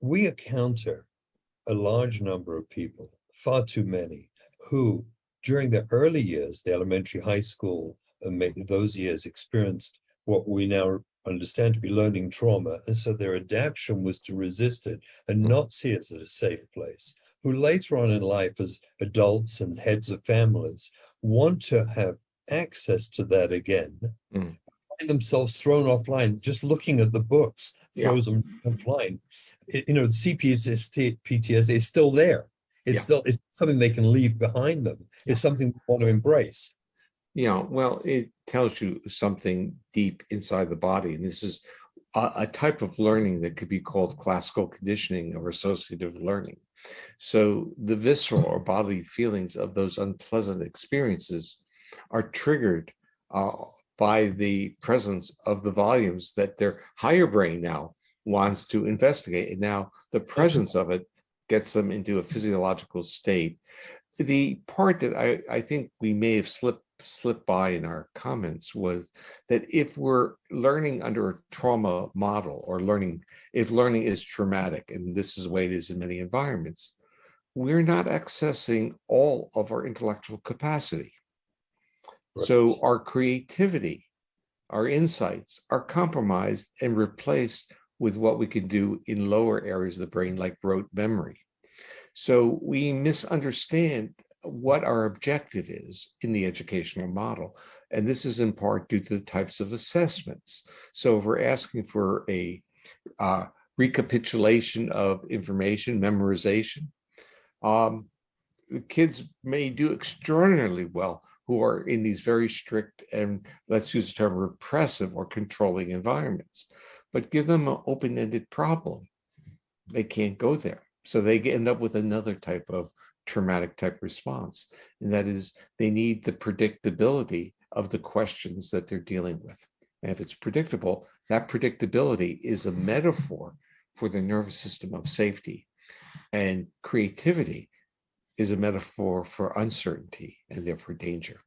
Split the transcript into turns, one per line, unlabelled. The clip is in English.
we encounter a large number of people, far too many, who during their early years, the elementary, high school, and those years experienced what we now understand to be learning trauma. And so their adaptation was to resist it and not see it as a safe place, who later on in life as adults and heads of families want to have access to that again, find themselves thrown offline. Just looking at the books throws them offline. The PTSD is still there. It's something they can leave behind them. It's something we want to embrace.
Yeah, well, it tells you something deep inside the body. And this is a type of learning that could be called classical conditioning or associative learning. So the visceral or bodily feelings of those unpleasant experiences are triggered by the presence of the volumes that their higher brain now wants to investigate. And now the presence of it gets them into a physiological state. The part that I think we may have slipped by in our comments was that if we're learning under a trauma model or if learning is traumatic, and this is the way it is in many environments, we're not accessing all of our intellectual capacity. Right. So our creativity, our insights are compromised and replaced with what we can do in lower areas of the brain, like rote memory. So we misunderstand what our objective is in the educational model. And this is in part due to the types of assessments. So if we're asking for a recapitulation of information, memorization, the kids may do extraordinarily well who are in these very strict and, let's use the term, repressive or controlling environments. But give them an open-ended problem, they can't go there. So they end up with another type of traumatic type response. And that is, they need the predictability of the questions that they're dealing with. And if it's predictable, that predictability is a metaphor for the nervous system of safety. And creativity is a metaphor for uncertainty and therefore danger.